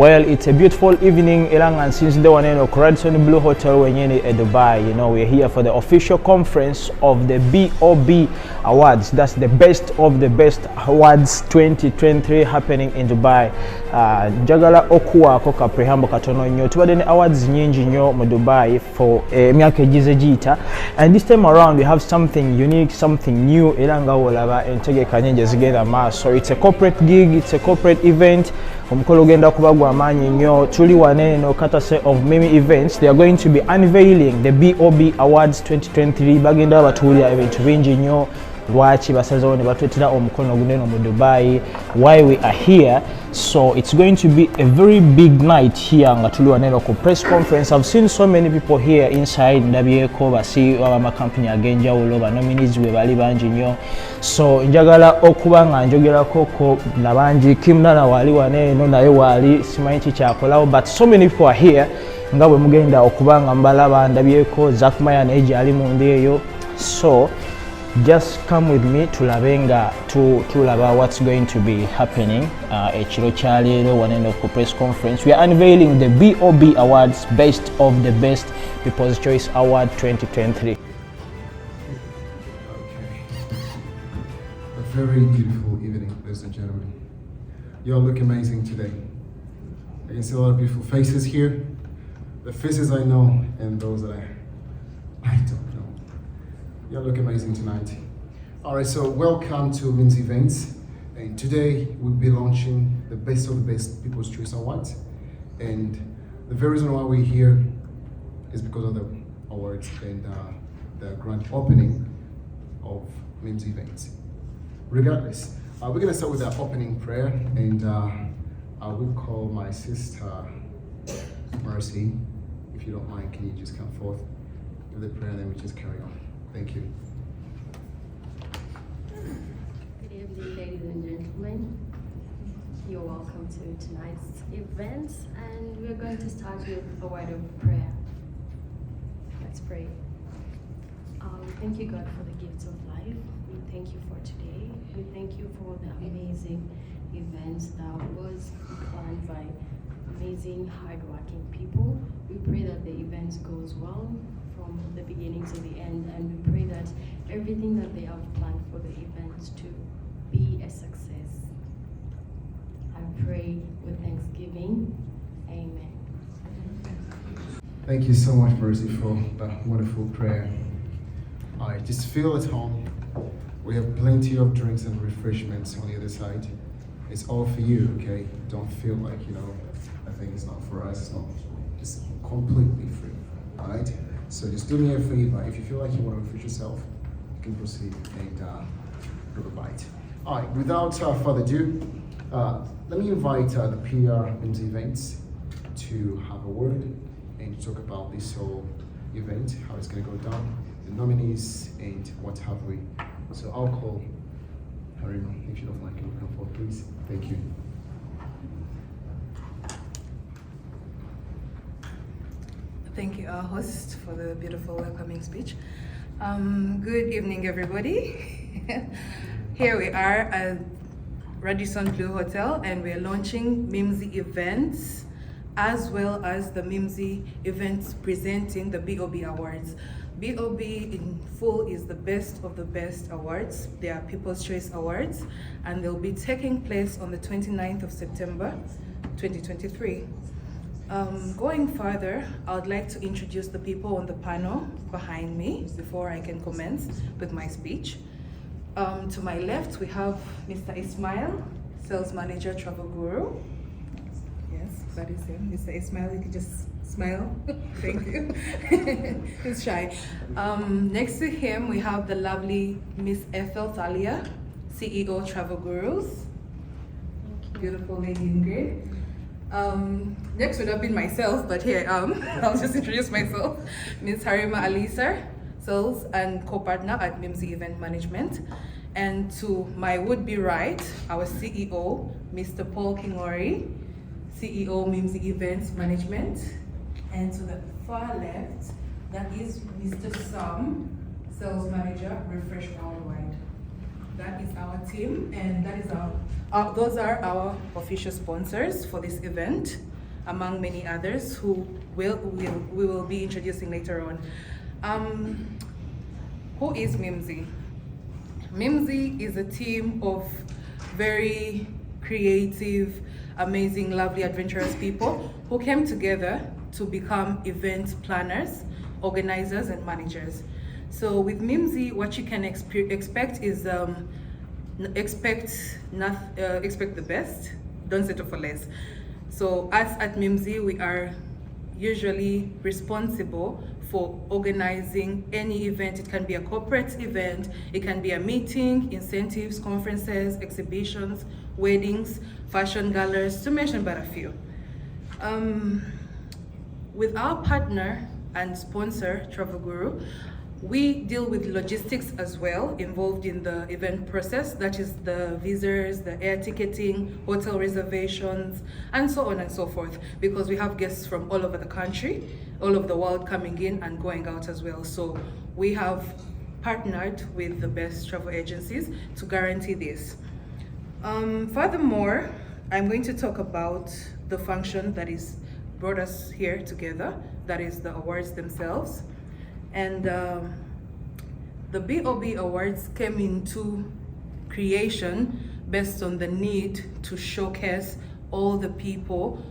Well, it's a beautiful evening and since the one in Raddison Blue Hotel when in Dubai, you know, we're here for the official conference of the BOB Awards. That's the best of the best awards 2023 happening in Dubai. Jagala okuwa koka prehambo katono nyo tubade ni awards nyingi nyo mu Dubai for myaka egize gita, and this time around we have something unique, something new elanga wolaba entegeka nyingi zigenda maso. So it's a corporate gig, it's a corporate event. Omukolo genda kubagwa amanyi nyo tuli wane no katase of Mimzy Events. They are going to be unveiling the BOB Awards 2023. Bagenda batulya ebintu bingi nyo lwachi basazawo ne batwetera omukono guneno mu Dubai, why we are here. So it's going to be a very big night here nga tuli wane no ku press conference. I've seen so many people here inside ndabyeko basi aba company agenja ulo ba nominees we bali bangi nyo. So njagala okuba nga njogera koko nabanji kimnana wali wane no naye wali simanyi kyakolawo, but so many people are here nga bwe mugenda okubanga mbalaba ndabyeko Zakmaya neji ali mu ndeyo. So just come with me tulabenga tulaba what's going to be happening ekiro kyaleero waneno ku press conference. We are unveiling the BOB Awards, Best of the Best People's Choice Award 2023. A very beautiful evening, ladies and gentlemen. You all look amazing today. I can see a lot of beautiful faces here. The faces I know and those that I don't know. You all look amazing tonight. All right, so welcome to Mimzy Events. And today we'll be launching the Best of the Best People's Choice Awards. And the very reason why we're here is because of the awards and the grand opening of Mimzy Events. Regardless, we're gonna start with our opening prayer, and I will call my sister Mercy. If you don't mind, can you just come forth with the prayer and then we just carry on. Thank you. Good evening, ladies and gentlemen. You're welcome to tonight's event, and we're going to start with a word of prayer. Let's pray. Thank you, God, for the gifts of life. We thank you for today. We thank you for the amazing events that was planned by amazing, hardworking people. We pray that the event goes well from the beginning to the end, and we pray that everything that they have planned for the event to be a success. I pray with thanksgiving. Amen. Thank you so much, Mercy, for that wonderful prayer. All right, just feel at home. We have plenty of drinks and refreshments on the other side. It's all for you, okay? Don't feel like, I think it's not for us. It's not, it's completely free, all right? So just do me a favor. If you feel like you want to refresh yourself, you can proceed and grab a bite. All right, without further ado, let me invite the PR Mimzy Events to have a word and talk about this whole event, how it's going to go down, the nominees, and what have we. So I'll call Harima, if you don't mind, can you come forward, please? Thank you. Thank you, our host, for the beautiful welcoming speech. Good evening, everybody. Here we are at Raddison Blue Hotel, and we're launching Mimzy Events, as well as the Mimzy Events presenting the BOB Awards. BOB in full is the Best of the Best Awards. They are People's Choice Awards, and they'll be taking place on the 29th of September, 2023. Going further, I would like to introduce the people on the panel behind me before I can commence with my speech. To my left, we have Mr. Ismail, Sales Manager, Travel Guru. Yes, that is him. Mr. Ismail, you can just smile. Thank you. He's shy. Next to him, we have the lovely Miss Ethel Thalia, CEO, Travel Gurus. Beautiful lady in grey. Next would have been myself, but here I am. I'll just introduce myself. Ms. Harima Alisa, Sales and Co-Partner at Mimzy Event Management. And to my would-be right, our CEO, Mr. Paul Kingori, CEO, Mimzy Events Management. And to the far left, that is Mr. Sam, Sales Manager, Refresh Worldwide. That is our team, and that is those are our official sponsors for this event. among many others who we will be introducing later on. Who is Mimzy? Mimzy is a team of very creative, amazing, lovely, adventurous people who came together to become event planners, organizers, and managers. So with Mimzy, what you can expect is expect the best, don't settle for less. So us at Mimzy, we are usually responsible for organizing any event. It can be a corporate event, it can be a meeting, incentives, conferences, exhibitions, weddings, fashion galas, to mention but a few. With our partner and sponsor, Travel Guru, we deal with logistics as well, involved in the event process, that is the visas, the air ticketing, hotel reservations, and so on and so forth, because we have guests from all over the country, all over the world coming in and going out as well. So we have partnered with the best travel agencies to guarantee this. Furthermore, I'm going to talk about the function that is brought us here together, that is the awards themselves. And the BOB Awards came into creation based on the need to showcase all the people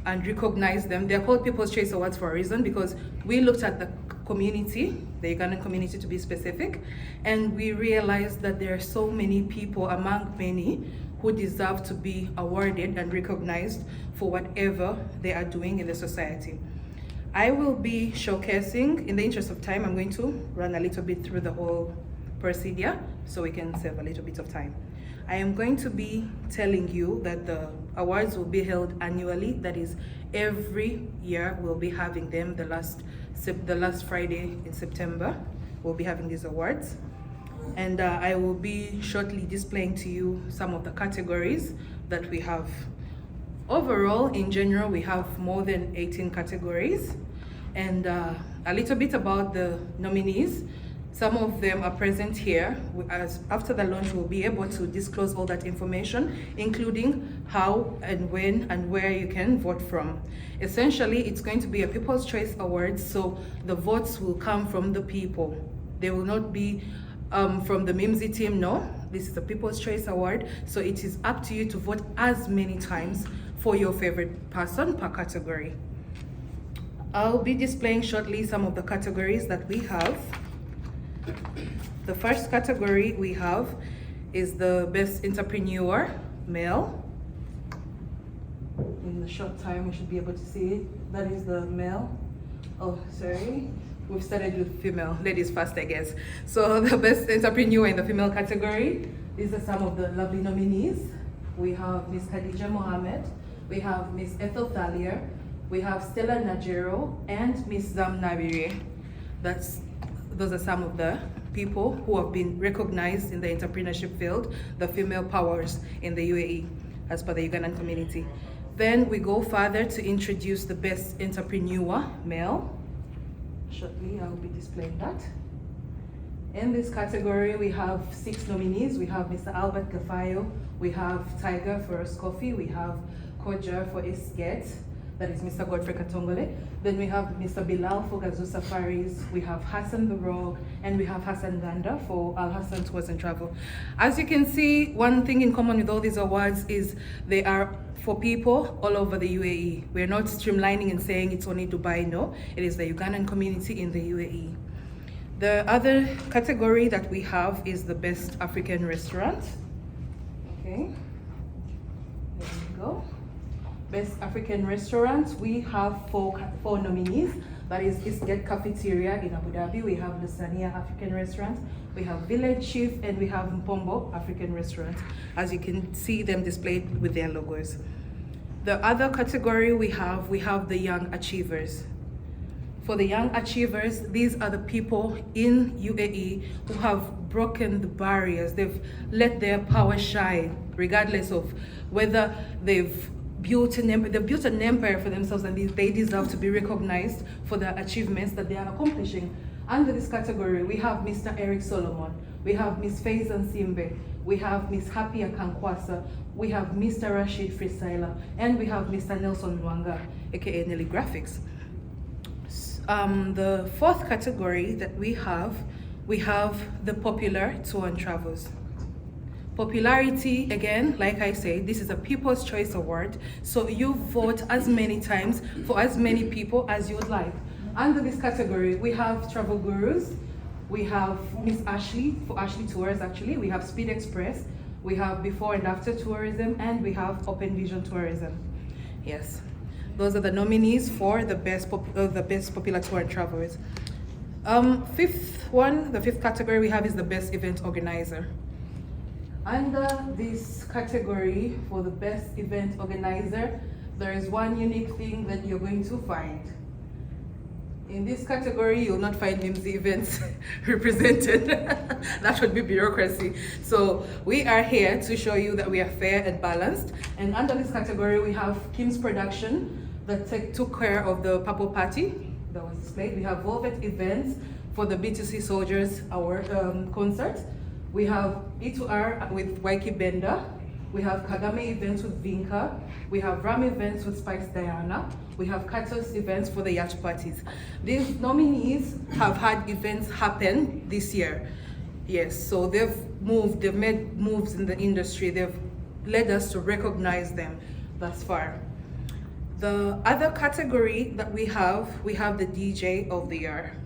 and recognize them. They're called People's Choice Awards for a reason, because we looked at the community, the Ugandan community to be specific, and we realized that there are so many people among many who deserve to be awarded and recognized for whatever they are doing in the society. I will be showcasing, in the interest of time, I'm going to run a little bit through the whole procedure so we can save a little bit of time. I am going to be telling you that the awards will be held annually, that is every year we'll be having them. The last Friday in September, we'll be having these awards. And I will be shortly displaying to you some of the categories that we have. Overall, in general, we have more than 18 categories, and a little bit about the nominees. Some of them are present here. As after the launch, we'll be able to disclose all that information, including how and when and where you can vote from. Essentially, it's going to be a People's Choice Awards, so the votes will come from the people. They will not be from the Mimzy team, no. This is the People's Choice Award, so it is up to you to vote as many times for your favorite person per category. I'll be displaying shortly some of the categories that we have. The first category we have is the Best Entrepreneur, Male. In the short time, we should be able to see it. That is the male. Oh, sorry. We've started with female. Ladies first, I guess. So the Best Entrepreneur in the female category, these are some of the lovely nominees. We have Miss Khadija Mohammed, we have Miss Ethel Thalia, we have Stella Najero, and Miss Zam Nabire. Those are some of the people who have been recognized in the entrepreneurship field, the female powers in the UAE, as per the Ugandan community. Then we go further to introduce the Best Entrepreneur, Male. Shortly, I'll be displaying that. In this category, we have 6 nominees. We have Mr. Albert Gafayo, we have Tiger for Coffee, we have Koja for Isget, that is Mr. Godfrey Katongole. Then we have Mr. Bilal for Gazoo Safaris, we have Hassan the Rogue, and we have Hassan Ganda for Al Hassan Tours and Travel. As you can see, one thing in common with all these awards is they are for people all over the UAE. We're not streamlining and saying it's only Dubai, no. It is the Ugandan community in the UAE. The other category that we have is the Best African Restaurant. Okay, there we go. Best African Restaurant, we have four nominees. That is Isget Cafeteria in Abu Dhabi, we have Lusania African Restaurant, we have Village Chief, and we have Mpombo African Restaurant. As you can see them displayed with their logos. The other category we have the Young Achievers. For the Young Achievers, these are the people in UAE who have broken the barriers. They've let their power shine, regardless of whether they've built an empire for themselves, and they deserve to be recognized for the achievements that they are accomplishing. Under this category, we have Mr. Eric Solomon. we have Miss Faison Simbe, we have Miss Happy Akankwasa, we have Mr. Rashid Freestyler, and we have Mr. Nelson Luanga, aka Nelly Graphics. The fourth category that we have the popular tour and travels. Popularity, again, like I say, this is a People's Choice Award, so you vote as many times for as many people as you would like. Under this category, we have Travel Gurus, we have Miss Ashley, for Ashley Tours actually, we have Speed Express, we have Before and After Tourism, and we have Open Vision Tourism. Yes, those are the nominees for the best popular tour and travelers. The fifth category we have is the best event organizer. Under this category for the best event organizer, there is one unique thing that you're going to find. In this category, you'll not find Mimzy Events represented. That would be bureaucracy. So we are here to show you that we are fair and balanced. And under this category, we have Kim's Production that took care of the Purple Party that was displayed. We have Velvet Events for the B2C Soldiers Award concert. We have E2R with Waiki Bender. We have Kagame Events with Vinka. We have Ram Events with Spice Diana. We have Katos Events for the yacht parties. These nominees have had events happen this year. Yes, so they've made moves in the industry. They've led us to recognize them thus far. The other category that we have the DJ of the year.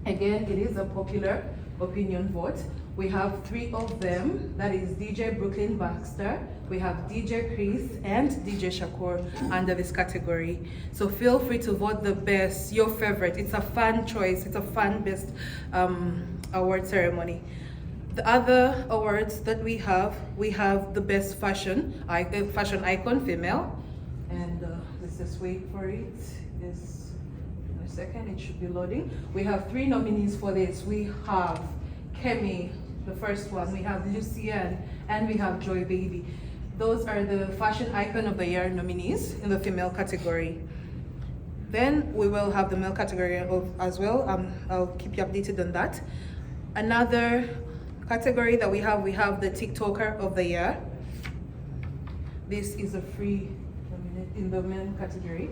Again, it is a popular opinion vote. We have 3 of them, that is DJ Brooklyn Baxter, we have DJ Chris, and DJ Shakur under this category. So feel free to vote the best, your favorite. It's a fun choice, it's a fun best award ceremony. The other awards that we have the best fashion icon female, and let's just wait for it. This, in a second, it should be loading. We have 3 nominees for this. We have Kemi, the first one, we have Lucienne, and we have Joy Baby. Those are the Fashion Icon of the Year nominees in the female category. Then we will have the male category as well. I'll keep you updated on that. Another category that we have the TikToker of the Year. This is a free nominee in the male category.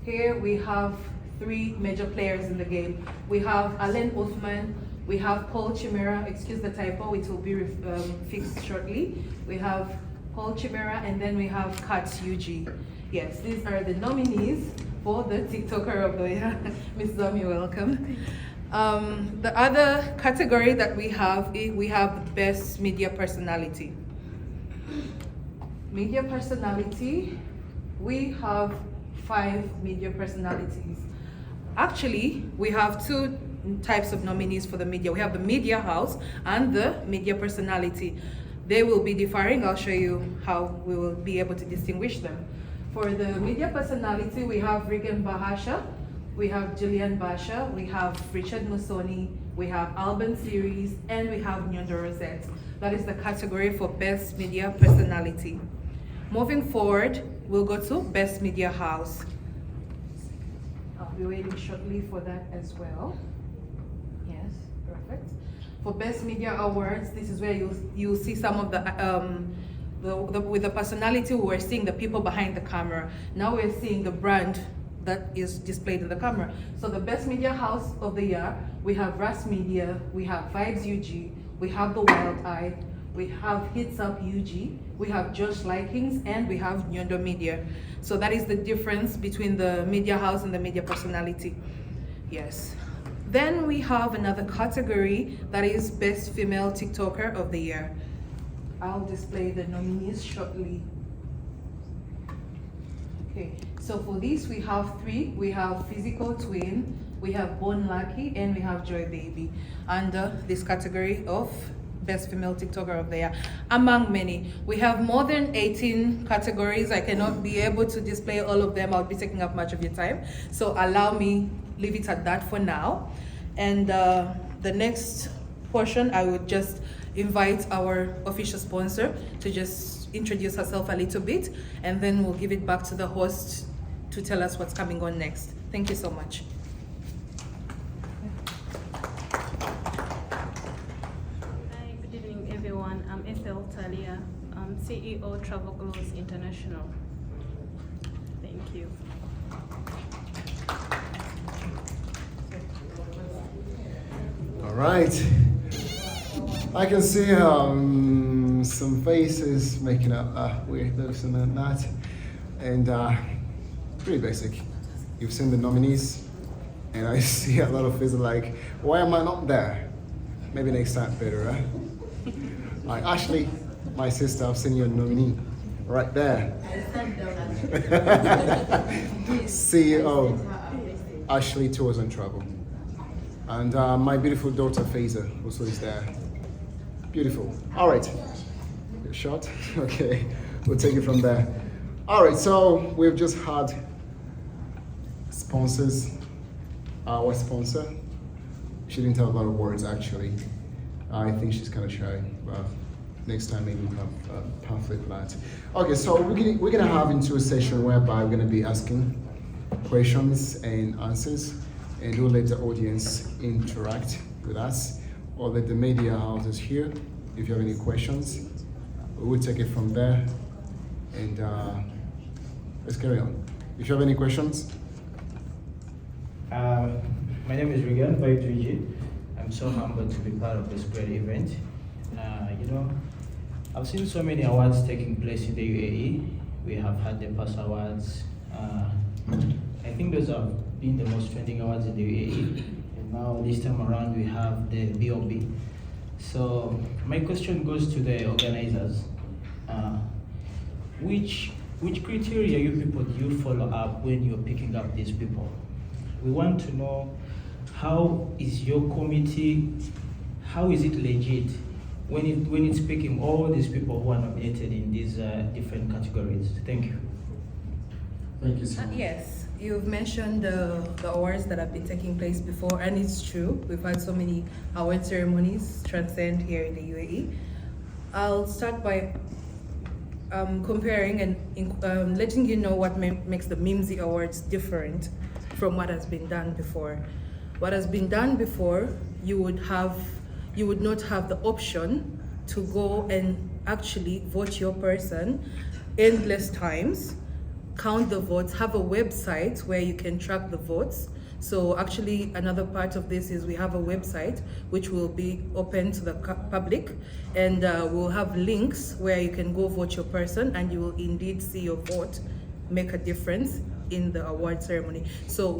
Here we have 3 major players in the game. We have Alain Othman, we have Paul Chimera, excuse the typo, it will be fixed shortly. We have Paul Chimera, and then we have Kat UG. Yes, these are the nominees for the TikToker of the Year. Ms. Zomi, welcome. The other category that we have Best Media Personality. Media Personality, we have 5 media personalities. Actually, we have 2 types of nominees for the media. We have the media house and the media personality. They will be differing. I'll show you how we will be able to distinguish them. For the media personality, we have Regan Bahasha, we have Julian Basha, we have Richard Musoni, we have Alban Series, and we have Nyondo Rosette. That is the category for Best Media Personality. Moving forward, we'll go to Best Media House. I'll be waiting shortly for that as well. Yes, perfect. For Best Media Awards, this is where you'll see some of with the personality, we're seeing the people behind the camera. Now we're seeing the brand that is displayed in the camera. So the Best Media House of the Year, we have Ras Media, we have Vibes UG, we have The Wild Eye, we have Hits Up UG, we have Josh Likings, and we have Nyondo Media. So that is the difference between the media house and the media personality. Yes. Then we have another category that is Best Female TikToker of the Year. I'll display the nominees shortly. Okay, so for this we have 3. We have Physical Twin, we have Bone Lucky, and we have Joy Baby under this category of Best Female TikToker of the Year, among many. We have more than 18 categories. I cannot be able to display all of them. I'll be taking up much of your time. So allow me, leave it at that for now. And the next portion, I would just invite our official sponsor to just introduce herself a little bit, and then we'll give it back to the host to tell us what's coming on next. Thank you so much. I'm Ethel Talia. I'm CEO Travel Glows International. Thank you. All right. I can see some faces making up with this and that. And pretty basic. You've seen the nominees, and I see a lot of faces like, why am I not there? Maybe next time better, right? All right, Ashley, my sister, I've seen your nominee right there. CEO, Ashley Tours and Travel. And my beautiful daughter, Faiza, also is there. Beautiful. All right. Shot? Okay, we'll take it from there. All right, so we've just had sponsors. Our sponsor, she didn't have a lot of words actually. I think she's kind of shy, but next time maybe we'll have a pamphlet planned. Okay, so we're gonna have into a session whereby we're gonna be asking questions and answers, and we'll let the audience interact with us, or let the media houses here. If you have any questions, we will take it from there, and let's carry on. If you have any questions. My name is Regan Vaituji. I'm so humbled to be part of this great event. You know, I've seen so many awards taking place in the UAE. We have had the PAS Awards. I think those have been the most trending awards in the UAE. And now this time around we have the BOB. So my question goes to the organizers. Which criteria you people do you follow up when you're picking up these people? We want to know, how is your committee, how is it legit when it's picking all these people who are nominated in these different categories? Thank you. Thank you so much. Yes, you've mentioned the awards that have been taking place before, and it's true. We've had so many award ceremonies transcend here in the UAE. I'll start by comparing and letting you know what makes the Mimzy Awards different from what has been done before. What has been done before, you would not have the option to go and actually vote your person endless times, count the votes, have a website where you can track the votes. So actually another part of this is we have a website which will be open to the public, and we'll have links where you can go vote your person, and you will indeed see your vote make a difference in the award ceremony. So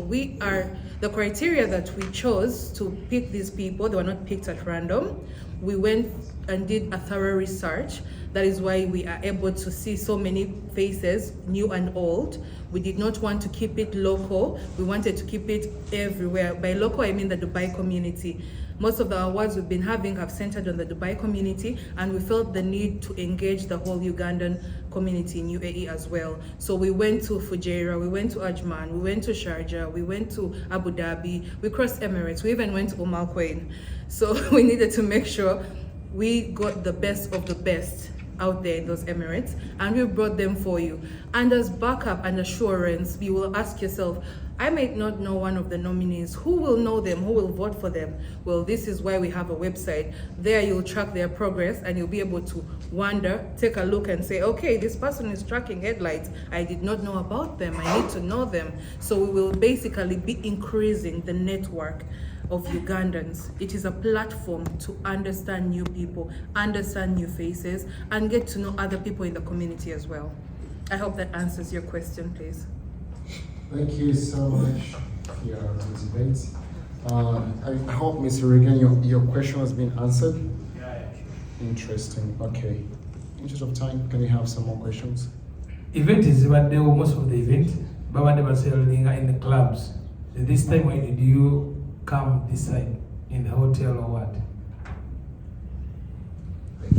the criteria that we chose to pick these people, they were not picked at random. We went and did a thorough research. That is why we are able to see so many faces, new and old. We did not want to keep it local. We wanted to keep it everywhere. By local, I mean the Dubai community. Most of the awards we've been having have centered on the Dubai community, and we felt the need to engage the whole Ugandan community in UAE as well. So we went to Fujairah, we went to Ajman, we went to Sharjah, we went to Abu Dhabi, we crossed Emirates, we even went to Al Quwain. So we needed to make sure we got the best of the best out there in those Emirates, and we brought them for you. And as backup and assurance, you will ask yourself, I might not know one of the nominees. Who will know them? Who will vote for them? Well, this is why we have a website. There you'll track their progress, and you'll be able to wander, take a look and say, okay, this person is tracking headlights. I did not know about them. I need to know them. So we will basically be increasing the network of Ugandans. It is a platform to understand new people, understand new faces, and get to know other people in the community as well. I hope that answers your question, please. Thank you so much for your participation. I hope, Mr. Regan, your question has been answered. Yeah. Interesting. Okay. In interest of time, can we have some more questions? Event is what they were most of the event, but what they were selling in the clubs. This time, when did you come this side in the hotel or what?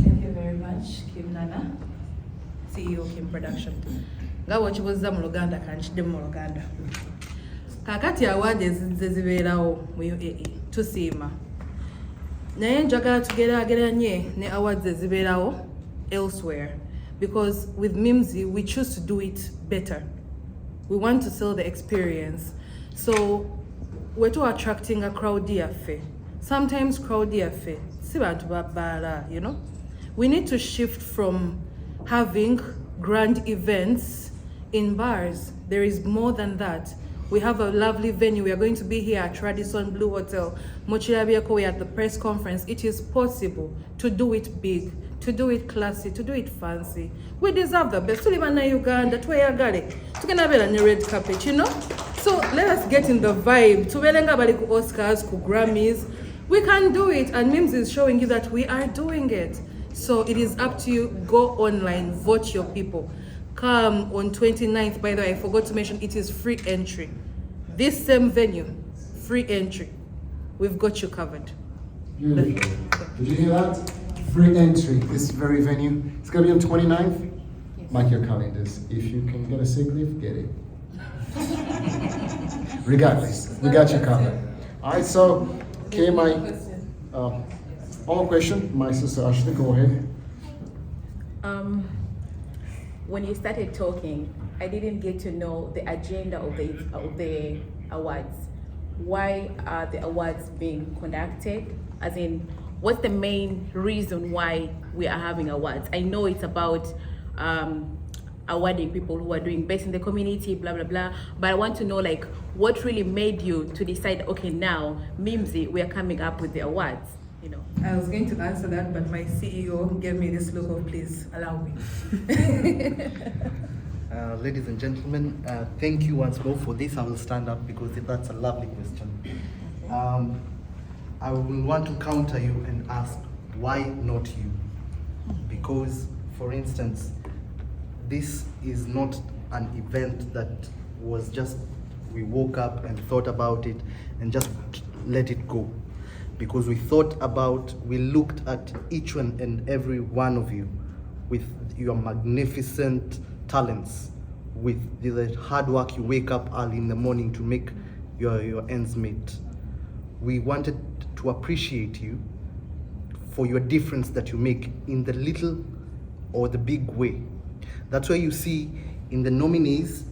Thank you very much, Kim Nana, CEO Kim Production. Ngawo chibuza mu Luganda kanchide mu Luganda. Kakati award ezibeerawo mu UAE tusiima. Naye njagala tugeraageranye ne awards ezibeerawo elsewhere, because with Mimzy we choose to do it better. We want to sell the experience. So we're to attracting a crowd yaffe. Sometimes crowd yaffe si bantu babbaala, you know. We need to shift from having grand events in bars. There is more than that. We have a lovely venue. We are going to be here at Raddison Blue Hotel. Mochirabiako, we are at the press conference. It is possible to do it big, to do it classy, to do it fancy. We deserve the best. Tulibana Uganda, Twayagale. Tukanabela ni red carpet, you know? So let us get in the vibe. Tubelenga bali ku Oscars, ku Grammys. We can do it, and Mimzy is showing you that we are doing it. So it is up to you. Go online, vote your people. Come on 29th, by the way, I forgot to mention, it is free entry. This same venue, free entry. We've got you covered. Beautiful. Did you hear that? Free entry, this very venue. It's gonna be on 29th. Yes. Mark your calendars. If you can get a sick leave, get it. Regardless, we got you covered. All right, so, okay, my question, my sister Ashley, go ahead. When you started talking, I didn't get to know the agenda of the awards. Why are the awards being conducted? As in, what's the main reason why we are having awards? I know it's about awarding people who are doing best in the community, blah, blah, blah. But I want to know, like, what really made you to decide, okay, now, Mimzy, we are coming up with the awards, you know? I was going to answer that, but my CEO gave me this look of, please allow me. Ladies and gentlemen, thank you once more for this. I will stand up because that's a lovely question. I will want to counter you and ask, why not you? Because, for instance, this is not an event that was just, we woke up and thought about it and just let it go. Because we looked at each one and every one of you with your magnificent talents, with the hard work you wake up early in the morning to make your ends meet. We wanted to appreciate you for your difference that you make in the little or the big way. That's why you see in the nominees,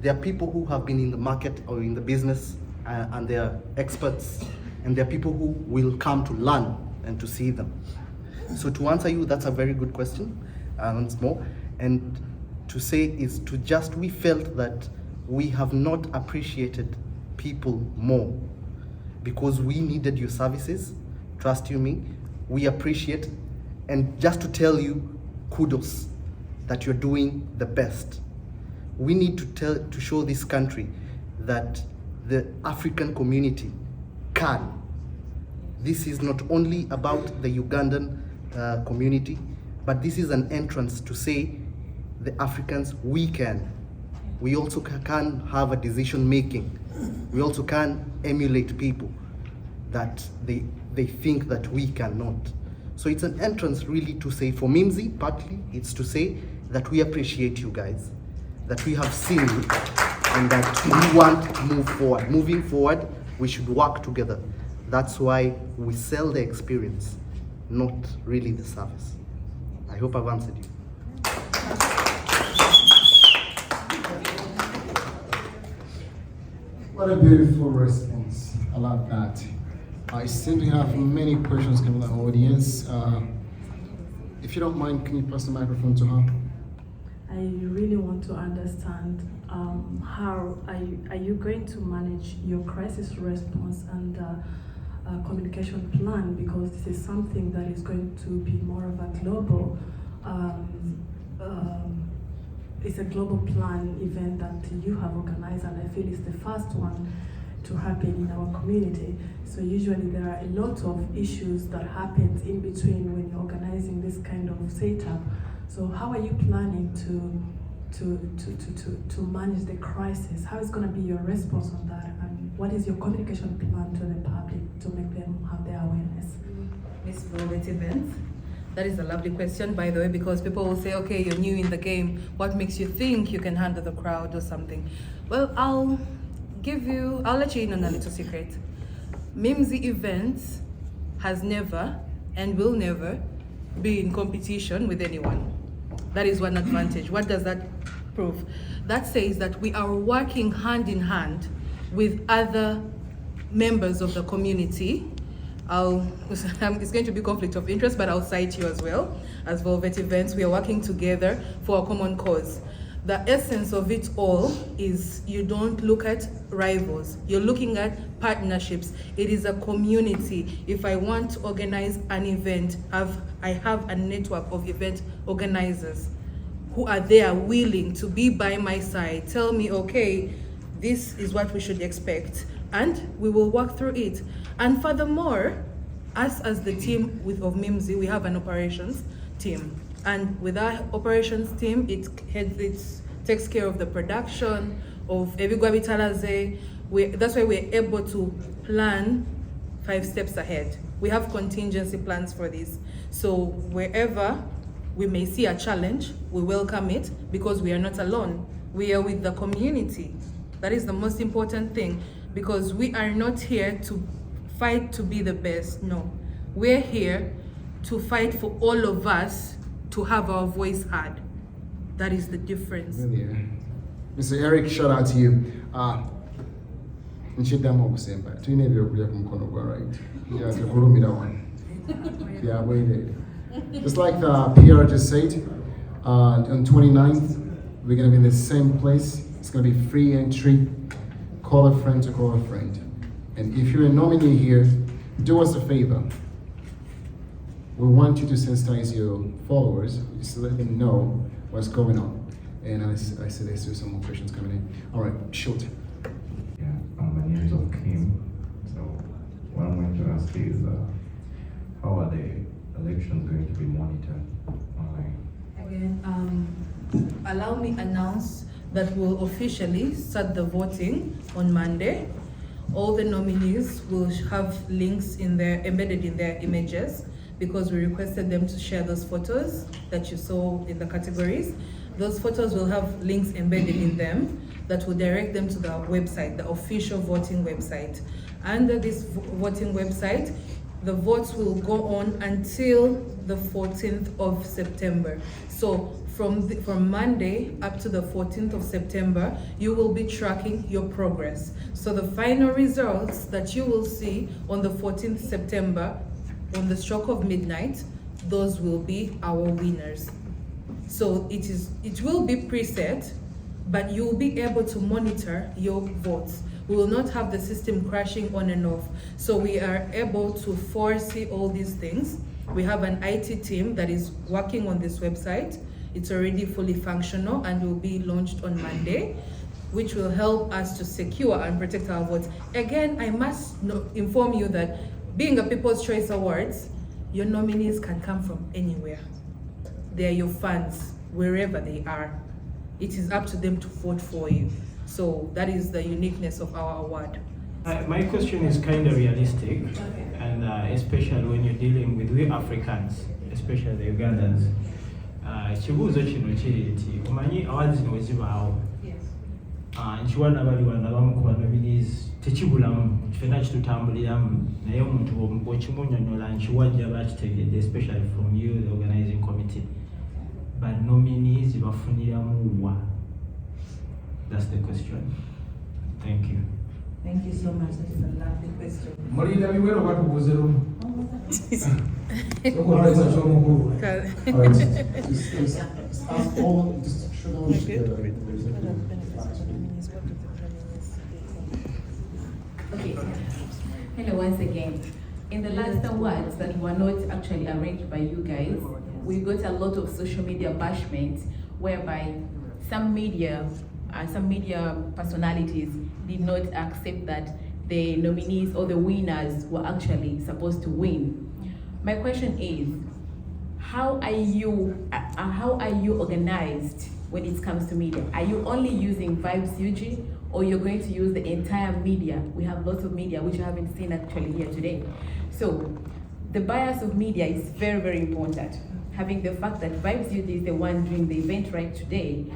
there are people who have been in the market or in the business and they are experts, and there are people who will come to learn and to see them. So to answer you, that's a very good question, once more. And to say is to just, we felt that we have not appreciated people more because we needed your services, trust you me, we appreciate, and just to tell you, kudos, that you're doing the best. We need to show this country that the African community can. This is not only about the Ugandan community, but this is an entrance to say the Africans, we can. We also can have a decision making. We also can emulate people that they think that we cannot. So it's an entrance really to say, for Mimzy, partly, it's to say that we appreciate you guys, that we have seen you, and that we want to move forward. Moving forward, we should work together. That's why we sell the experience, not really the service. I hope I've answered you. What a beautiful response. I love that. I simply have many questions coming from the audience. If you don't mind, can you pass the microphone to her? I really want to understand how are you going to manage your crisis response and communication plan, because this is something that is going to be more of a global it's a global plan event that you have organized, and I feel it's the first one to happen in our community. So usually there are a lot of issues that happen in between when you're organizing this kind of setup. So how are you planning to manage the crisis? How is going to be your response on that? And what is your communication plan to the public to make them have their awareness? Miss Velvet Events. That is a lovely question, by the way, because people will say, okay, you're new in the game. What makes you think you can handle the crowd or something? Well, I'll let you in on a little secret. Mimzy Events has never and will never be in competition with anyone. That is one advantage. What does that prove? That says that we are working hand in hand with other members of the community it's going to be conflict of interest, but I'll cite you as well. As Velvet Events, we are working together for a common cause. The essence of it all is you don't look at rivals, you're looking at partnerships. It is a community. If I want to organize an event, I have a network of event organizers who are there willing to be by my side, tell me, okay, this is what we should expect, and we will work through it. And furthermore, us as the team of Mimzy, we have an operations team. And with our operations team, it takes care of the production, of Ebigwa Bitalaze. That's why we're able to plan 5 steps ahead. We have contingency plans for this. So wherever we may see a challenge, we welcome it because we are not alone. We are with the community. That is the most important thing, because we are not here to fight to be the best. No, we're here to fight for all of us to have our voice heard. That is the difference. Yeah. Mr. Eric, shout out to you. Yeah, waited. Just like the PR just said, on 29th, we're gonna be in the same place. It's gonna be free entry. Call a friend to call a friend. And if you're a nominee here, do us a favor. We want you to sensitize your followers, just to let them know what's going on. And I said there's some more questions coming in. All right, shoot. Yeah, my name is Kim. So what I'm going to ask is, how are the elections going to be monitored online? Again, allow me announce that we'll officially start the voting on Monday. All the nominees will have links embedded in their images, because we requested them to share those photos that you saw in the categories. Those photos will have links embedded in them that will direct them to the website, the official voting website. Under this voting website, the votes will go on until the 14th of September. So from Monday up to the 14th of September, you will be tracking your progress. So the final results that you will see on the 14th September, on the stroke of midnight, those will be our winners. So it will be preset, but you will be able to monitor your votes. We will not have the system crashing on and off. So we are able to foresee all these things. We have an IT team that is working on this website. It's already fully functional and will be launched on Monday, which will help us to secure and protect our votes. Again, I must inform you that being a People's Choice Awards, your nominees can come from anywhere. They are your fans, wherever they are. It is up to them to vote for you. So that is the uniqueness of our award. My question is kind of realistic, and especially when you're dealing with we Africans, especially the Ugandans. Chibuzo kino kiri nti omanyi awards zino wezibaawo nkiwana baliwana abamu ku banominees tekibulamu ffenna kitutambuliramu naye omuntu bw'okimunnyonnyola nkiwajja bakitegedde, especially from you, the organizing committee. But nominees bafuniramu wa? That's the question. Thank you. Thank you so much. That is a lovely question. Mulinda biwero batubuuze lumu. Ask all, just show them together. Okay. Hello once again. In the last awards that were not actually arranged by you guys, we got a lot of social media bashment, whereby some media personalities did not accept that the nominees or the winners were actually supposed to win. My question is, how are you organized when it comes to media? Are you only using Vibes UG, or you're going to use the entire media? We have lots of media which you haven't seen actually here today. So the bias of media is very, very important. Having the fact that Vibes UG is the one doing the event right today,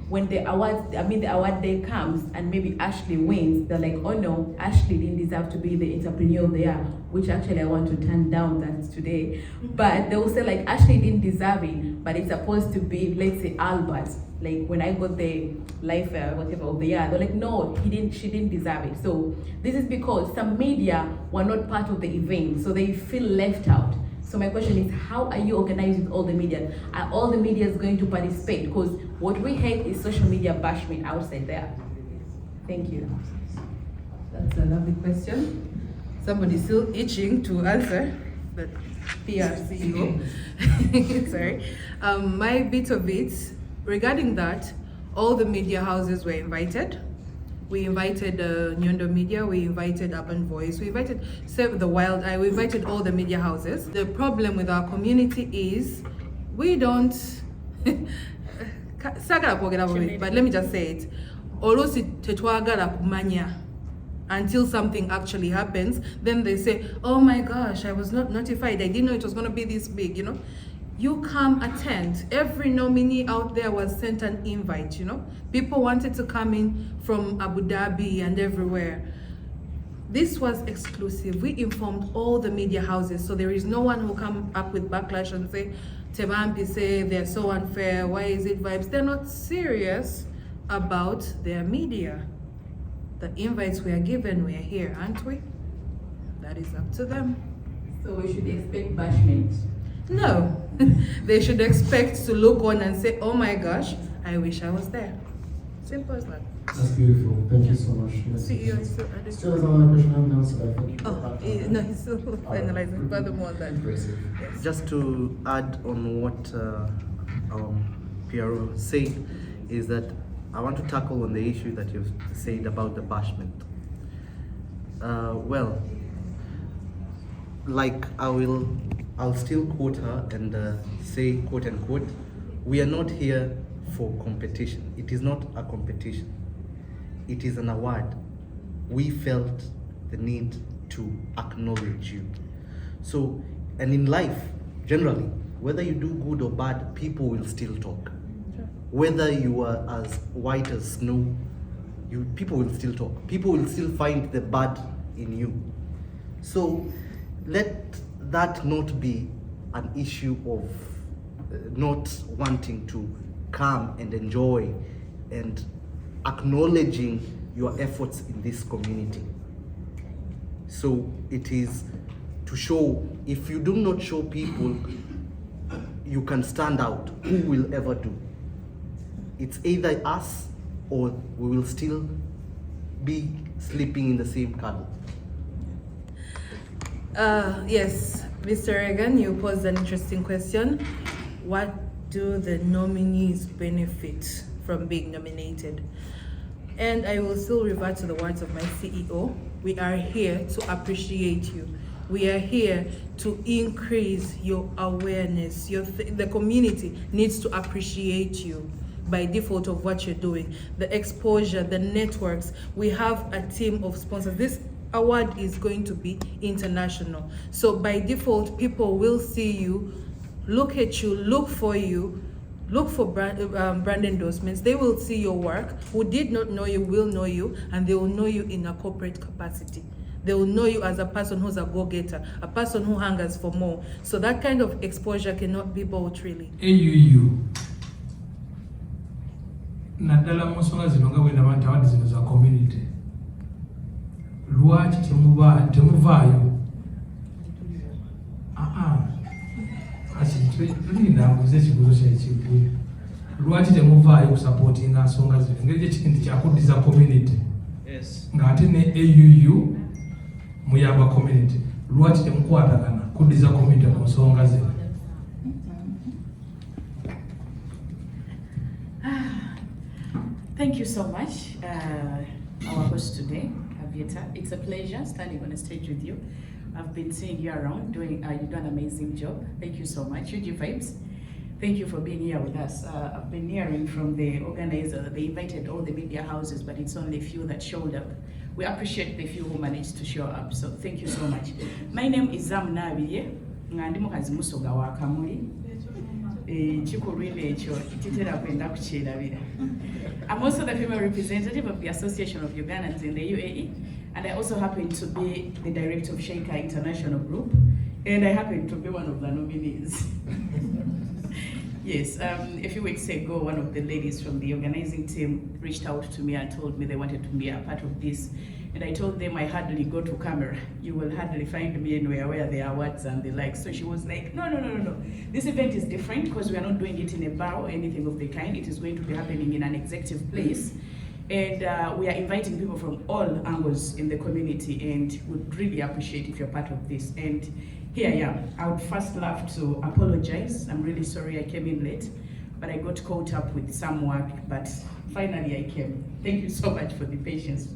when the award day comes and maybe Ashley wins, they're like, oh no, Ashley didn't deserve to be the entrepreneur of the year, which actually I want to turn down that today. But they will say like, Ashley didn't deserve it, but it's supposed to be, let's say, Albert. Like when I got the life whatever of the year, they're like, no, she didn't deserve it. So this is because some media were not part of the event, so they feel left out. So my question is, how are you organized with all the media? Are all the media going to participate? Because what we hate is social media bashment outside there. Thank you. That's a lovely question. Somebody's still itching to answer, but PR CEO. Sorry. My bit of it, regarding that, all the media houses were invited. We invited Nyondo Media, we invited Urban Voice, we invited Save the Wild Eye, we invited all the media houses. The problem with our community is we don't, but let me just say it. Until something actually happens, then they say, oh my gosh, I was not notified, I didn't know it was gonna be this big, you know? You come attend. Every nominee out there was sent an invite, you know? People wanted to come in from Abu Dhabi and everywhere. This was exclusive. We informed all the media houses, so there is no one who come up with backlash and say, Tmrw say they're so unfair, why is it vibes? They're not serious about their media. The invites we are given, we are here, aren't we? That is up to them. So we should expect bashment? No, they should expect to look on and say, oh my gosh, I wish I was there. Simple as that. That's beautiful. Thank you so much. CEO is Still has another question I haven't answered. I think. no, he's still finalizing furthermore than. Impressive. Just to add on what Tmrw said, is that I want to tackle on the issue that you've said about the bashment. Well, like I'll still quote her and say, quote unquote, we are not here for competition. It is not a competition. It is an award. We felt the need to acknowledge you. So, and in life, generally, whether you do good or bad, people will still talk. Whether you are as white as snow, people will still talk. People will still find the bad in you. So let that not be an issue of not wanting to come and enjoy and acknowledging your efforts in this community. So it is to show, if you do not show people you can stand out, who will ever do? It's either us or we will still be sleeping in the same cuddle. Yes, Mr. Reagan, you posed an interesting question. What do the nominees benefit from being nominated? And I will still revert to the words of my CEO. We are here to appreciate you. We are here to increase your awareness. The community needs to appreciate you by default of what you're doing. The exposure, the networks. We have a team of sponsors. This award is going to be international. So by default, people will see you, look at you, look for you, look for brand endorsements. They will see your work. Who did not know you will know you, and they will know you in a corporate capacity. They will know you as a person who's a go-getter, a person who hungers for more. So that kind of exposure cannot be bought, really. AUU. Naddala mu nsonga zino nga bwena abantu awadi zino za community. Lwaki temuvaayo? Tulinda mbuze ekibuuzo kyekigulu. Lwaki temuvaayo kusupportinga nsonga zino? Engeri gy'ekintu kyakuddiza community. Yes. Ng'ate ne AUU muyamba community. Lwaki temukwatagana kuddiza community ku nsonga zino? Thank you so much, our host today, Avieta. It's a pleasure standing on the stage with you. I've been seeing you around, you've done an amazing job. Thank you so much. UG Vibes, thank you for being here with us. I've been hearing from the organizer, they invited all the media houses, but it's only a few that showed up. We appreciate the few who managed to show up, so thank you so much. My name is Zam Nabiye, ngandi mukazi musoga wa Kamuli. I'm also the female representative of the Association of Ugandans in the UAE, and I also happen to be the director of Sheikha International Group, and I happen to be one of the nominees. Yes, a few weeks ago, one of the ladies from the organizing team reached out to me and told me they wanted to be a part of this. And I told them I hardly go to camera. You will hardly find me anywhere where there are awards and the like. So she was like, no. This event is different because we are not doing it in a bar or anything of the kind. It is going to be happening in an executive place. And we are inviting people from all angles in the community and would really appreciate if you're part of this. And here I am. I would first love to apologize. I'm really sorry I came in late, but I got caught up with some work, but finally I came. Thank you so much for the patience.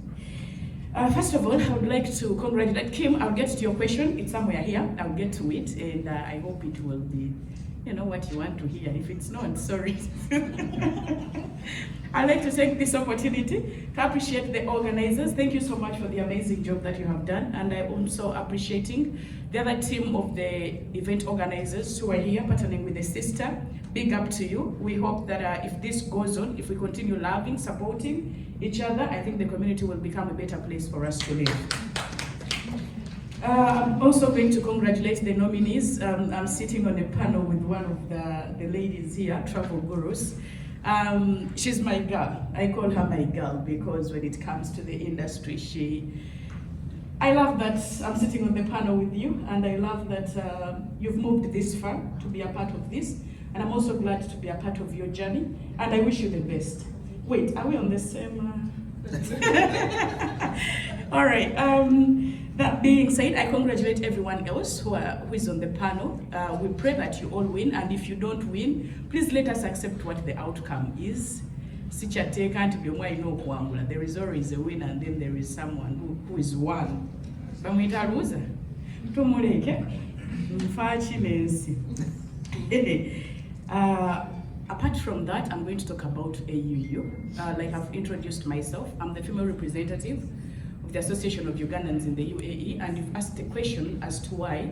First of all, I would like to congratulate Kim. I'll get to your question. It's somewhere here. I'll get to it, and I hope it will be, what you want to hear. If it's not, sorry. I'd like to take this opportunity to appreciate the organizers. Thank you so much for the amazing job that you have done, and I'm also appreciating the other team of the event organizers who are here partnering with the sister. Big up to you. We hope that if this goes on, if we continue loving, supporting each other, I think the community will become a better place for us to live. I'm also going to congratulate the nominees. I'm sitting on a panel with one of the ladies here, travel gurus. She's my girl. I call her my girl because when it comes to the industry, I love that I'm sitting on the panel with you, and I love that you've moved this far to be a part of this. And I'm also glad to be a part of your journey, and I wish you the best. Wait, are we on the same? All right. That being said, I congratulate everyone else who is on the panel. We pray that you all win, and if you don't win, please let us accept what the outcome is. There is always a winner, and then there is someone who is won. Apart from that, I'm going to talk about AUU. Like I've introduced myself, I'm the female representative of the Association of Ugandans in the UAE, and you've asked the question as to why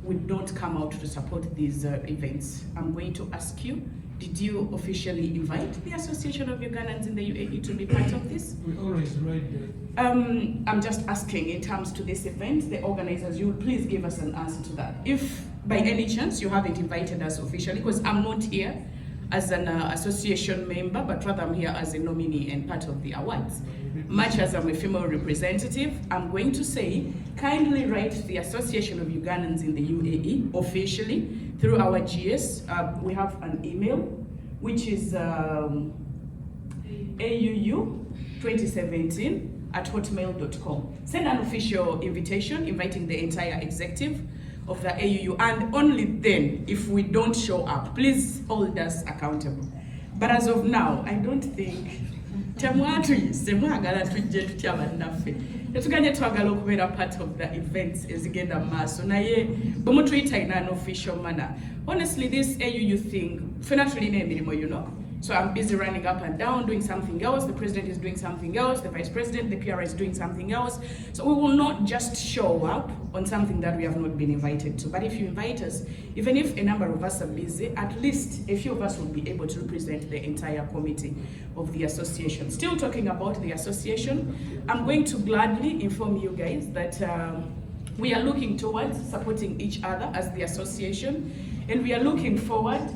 we don't come out to support these events. I'm going to ask you, did you officially invite the Association of Ugandans in the UAE to be part of this? We always write that. I'm just asking in terms to this event, the organizers, you will please give us an answer to that. If by any chance you haven't invited us officially, because I'm not here as an association member, but rather I'm here as a nominee and part of the awards. Much as I'm a female representative, I'm going to say, kindly write the Association of Ugandans in the UAE officially through our GS. We have an email, which is AUU2017@hotmail.com. Send an official invitation inviting the entire executive of the AUU, and only then, if we don't show up, please hold us accountable. But as of now, I don't think tetuganye twagala okubeera part of the events ezigenda maaso naye bwe mutuyita in an official manner. Honestly, this AUU thing, fena tulina emirimu, So I'm busy running up and down, doing something else. The president is doing something else. The vice president, the PR is doing something else. So we will not just show up on something that we have not been invited to. But if you invite us, even if a number of us are busy, at least a few of us will be able to represent the entire committee of the association. Still talking about the association, I'm going to gladly inform you guys that we are looking towards supporting each other as the association, and we are looking forward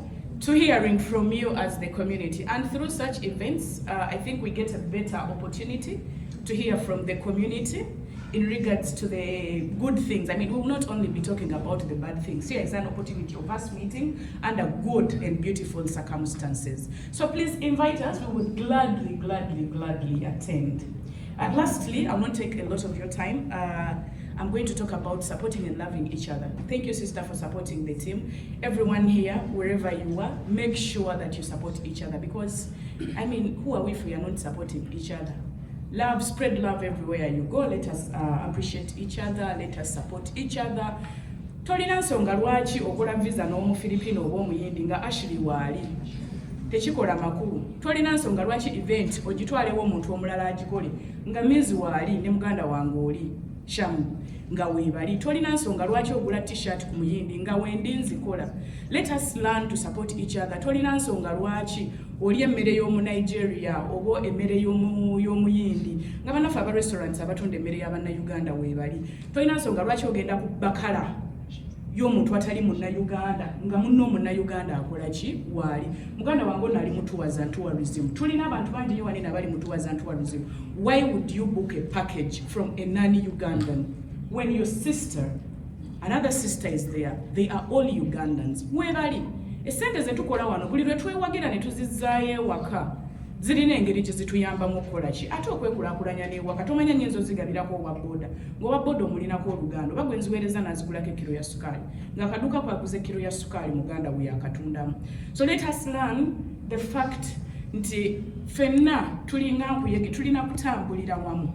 to hearing from you as the community. And through such events, I think we get a better opportunity to hear from the community in regards to the good things. I mean, we will not only be talking about the bad things. Here is an opportunity of us meeting under good and beautiful circumstances. So please invite us. We would gladly, gladly, gladly attend. And lastly, I won't take a lot of your time. I'm going to talk about supporting and loving each other. Thank you, sister, for supporting the team. Everyone here, wherever you are, make sure that you support each other, because, I mean, who are we if we are not supporting each other? Love, spread love everywhere you go. Let us appreciate each other. Let us support each other. Tolina nsonga lwaki okola visa n'omufiripino oba omuyindi nga Ashley waali tekikola makulu. Tolina nsonga lwaki event ogitwalewo omuntu omulala agikole nga Mimzy waali ne muganda wange oli Shamu nga weebali. Tolina nsonga lwaki ogula t-shirt ku muyindi nga wendi nzikola. Let us learn to support each other. Tolina nsonga lwaki oli emmere y'omu Nigeria oba emmere y'omuyindi nga bannaffe aba restaurants abatunda emmere y'abannayuganda weebali. Tolina nsonga lwaki ogenda ku bakala y'omuntu atali munnayuganda nga munno munnayuganda akola ki waali. Muganda wange ono ali mu tours and tourism. Tulina abantu bangi nnyo wano abali mu tours and tourism. Why would you book a package from a non-Ugandan when your sister, another sister is there? They are all Ugandans. Webali essente ze tukola wano buli lwe twewagira ne tuzizzaayo ewaka zirina engeri gye zituyambamu okukola ki ate okwekulaakulanya n'ewaka. Tomanya nnyinza ozigabirako owa booda ng'owa booda omulinako oluganda oba gwe nziweereza n'azigulako ekiro ya sukaali ng'akaduuka kwaguza ekiro ya sukaali muganda we yakatundamu. So let us learn the fact nti ffenna tulinga nkuyege tulina kutambulira wamu.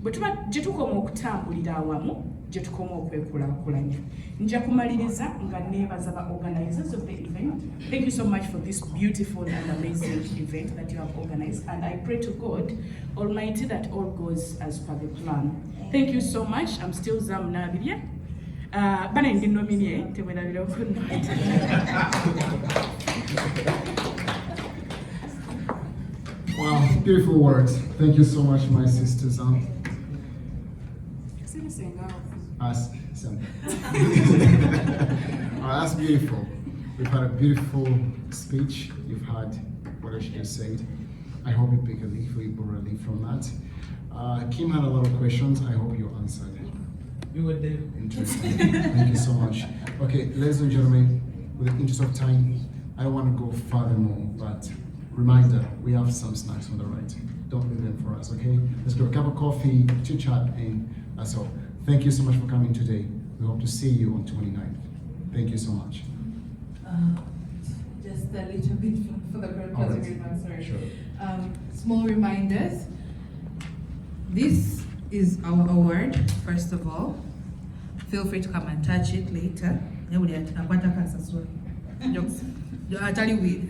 Bwe tuba gye tukoma okutambulira awamu gye tukoma okwekulaakulanya. Nja kumaliriza nga neebaza ba organizers of the event. Thank you so much for this beautiful and amazing event that you have organized, and I pray to God Almighty that all goes as per the plan. Thank you so much. I'm still Zam Nabiria. Bana ndi nominie tewerabira okuna. Wow, beautiful words. Thank you so much, my sisters. That's beautiful. We've had a beautiful speech. You've had what she just said. I hope you pick a leaf or you borrow a leaf from that. Kim had a lot of questions. I hope you answered. You were there. Interesting. Thank you so much. Okay, ladies and gentlemen, with the interest of time, I don't want to go furthermore, but reminder, we have some snacks on the right. Don't leave them for us, okay? Let's grab a cup of coffee, chit chat, and that's all. Thank you so much for coming today. We hope to see you on 29th. Thank you so much. Just a little bit for the closing remarks, sorry. Sure. Small reminders. This is our award, first of all. Feel free to come and touch it later. Jokes. I'll tell you we.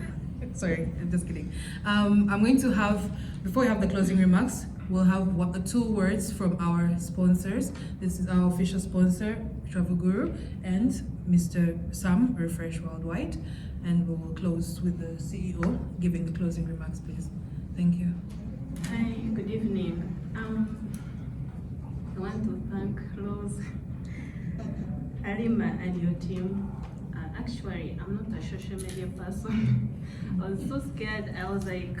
Sorry, I'm just kidding. I'm going to have, before we have the closing remarks, we'll have 2 words from our sponsors. This is our official sponsor, Travel Guru, and Mr. Sam, Refresh Worldwide. And we will close with the CEO giving the closing remarks, please. Thank you. Hi, good evening. I want to thank Rose, Halima, and your team. Actually, I'm not a social media person. I was so scared. I was like,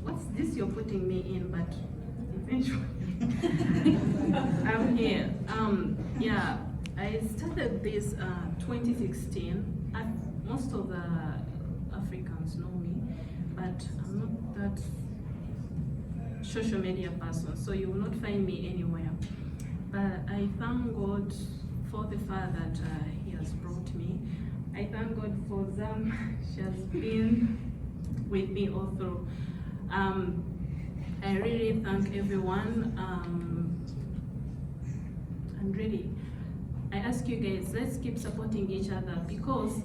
what's this you're putting me in? But eventually, I'm here. Yeah, I started this 2016. Most of the Africans know me, but I'm not that social media person, so you will not find me anywhere. But I thank God for the far that He has brought me. I thank God for Zam. She has been with me all through. I really thank everyone. And really, I ask you guys, let's keep supporting each other, because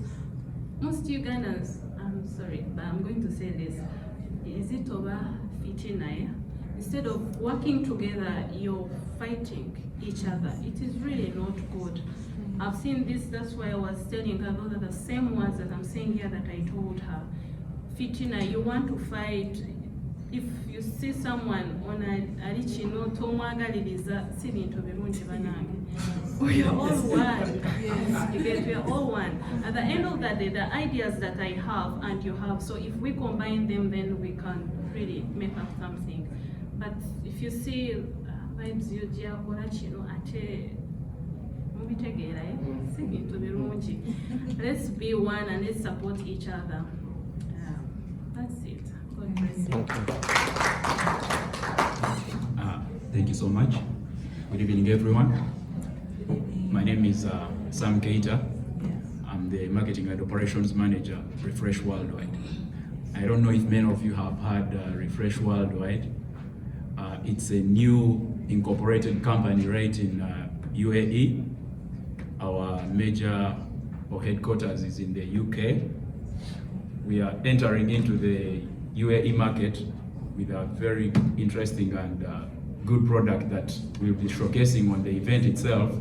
most Ugandans, I'm sorry, but I'm going to say this, is it over fitina? Instead of working together, you're fighting each other. It is really not good. I've seen this, that's why I was telling her, those are the same words that I'm saying here that I told her. Fitina, you want to fight. If you see someone on a alichino, tomwagaliriza, si bintu birungi banange. We are all one. Yes. You get, we are all one. At the end of the day, the ideas that I have and you have, so if we combine them, then we can really make up something. But if you see vibes yojja kola kino ate mubitegera si bintu birungi. Let's be one and let's support each other. That's it. God bless you. Thank you so much. Good evening, everyone. My name is Sam Keita. I'm the Marketing and Operations Manager, Refresh Worldwide. I don't know if many of you have heard Refresh Worldwide. It's a new incorporated company right in UAE. Our major or headquarters is in the UK. We are entering into the UAE market with a very interesting and good product that we'll be showcasing on the event itself.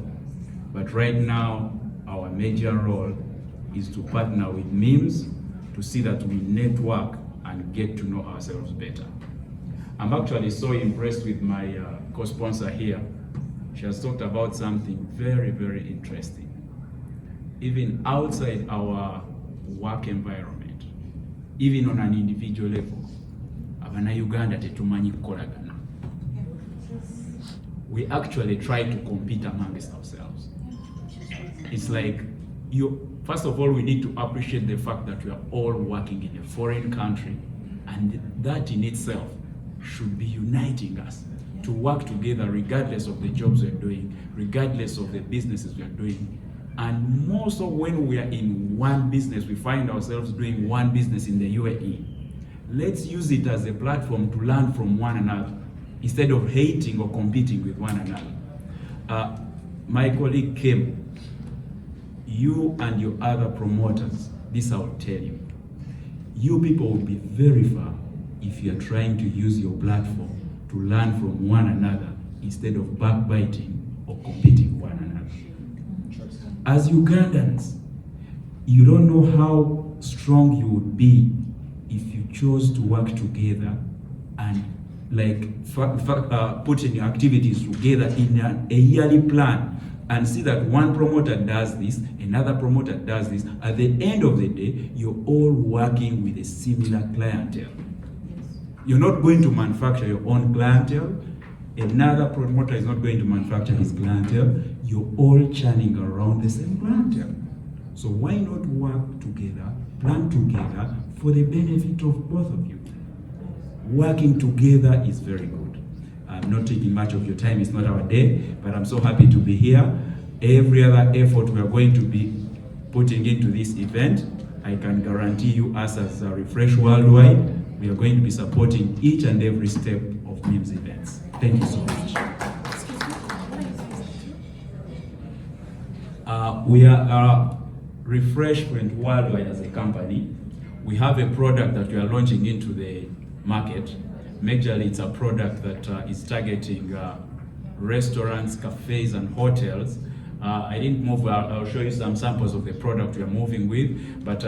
But right now, our major role is to partner with Mimzy to see that we network and get to know ourselves better. I'm actually so impressed with my co-sponsor here. She has talked about something very, very interesting. even outside our work environment, even on an individual level, Abana-Uganda tetumanyi kukolagana. We actually try to compete amongst ourselves. It's like, first of all, we need to appreciate the fact that we are all working in a foreign country, and that in itself should be uniting us to work together regardless of the jobs we're doing, regardless of the businesses we're doing. And more so when we are in one business, we find ourselves doing one business in the UAE. Let's use it as a platform to learn from one another instead of hating or competing with one another. My colleague came, you and your other promoters, this I will tell you. You people will be very far if you are trying to use your platform to learn from one another instead of backbiting or competing with one another. As Ugandans, you don't know how strong you would be if you chose to work together and putting your activities together in a yearly plan and see that one promoter does this, another promoter does this. At the end of the day, you're all working with a similar clientele. You're not going to manufacture your own clientele. Another promoter is not going to manufacture his clientele. You're all churning around the same clientele. So why not work together, plan together for the benefit of both of you? Working together is very good. I'm not taking much of your time, it's not our day, but I'm so happy to be here. Every other effort we are going to be putting into this event, I can guarantee you, us as Refresh Worldwide, we are going to be supporting each and every step of Mimzy events. Thank you so much. We are Refreshment Worldwide as a company. We have a product that we are launching into the market. Majorly, it's a product that is targeting restaurants, cafes, and hotels. I didn't move, I'll show you some samples of the product we are moving with, but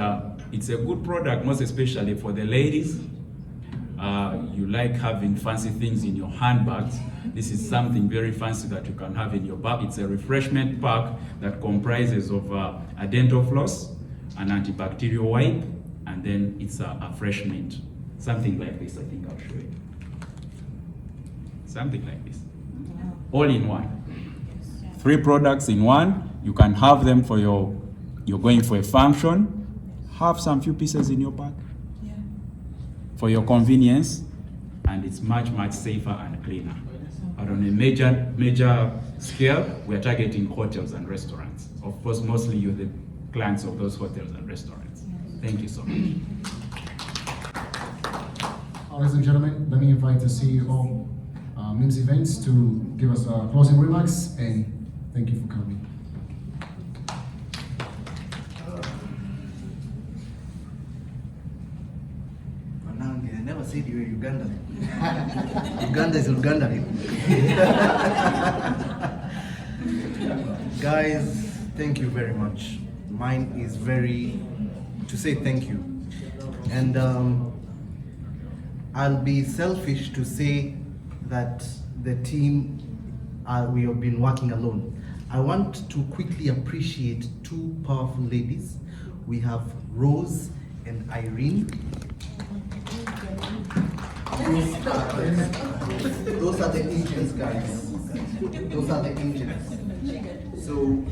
it's a good product, most especially for the ladies. You like having fancy things in your handbags. This is something very fancy that you can have in your bag. It's a refreshment pack that comprises of a dental floss, an antibacterial wipe, and then it's a fresh mint. Something like this, I think I'll show you. Something like this. All in one. 3 products in one. You can have them for you're going for a function. Have some few pieces in your bag. For your convenience, and it's much, much safer and cleaner. But on a major scale, we are targeting hotels and restaurants. Of course, mostly you're the clients of those hotels and restaurants. Thank you so much. Ladies and gentlemen, let me invite the CEO of Mimzy Events to give us closing remarks, and thank you for coming. I never said you were Uganda. Uganda is Uganda. Guys, thank you very much. Mine is to say thank you. And I'll be selfish to say that the team, we have been working alone. I want to quickly appreciate 2 powerful ladies. We have Rose and Irene. Those are the engines, guys. Those are the engines. So,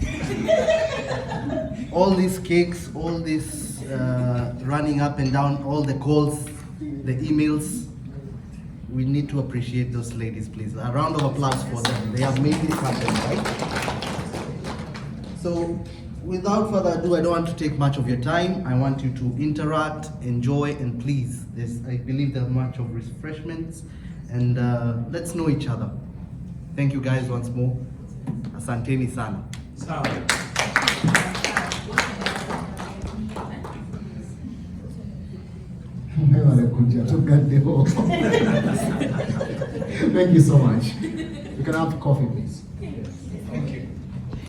all these cakes, all this running up and down, all the calls, the emails, we need to appreciate those ladies, please. A round of applause for them. They have made it happen, right? So, without further ado, I don't want to take much of your time. I want you to interact, enjoy, and please, I believe there's much of refreshments, and let's know each other. Thank you guys once more. Asanteni sana. Thank you so much. You can have coffee, please.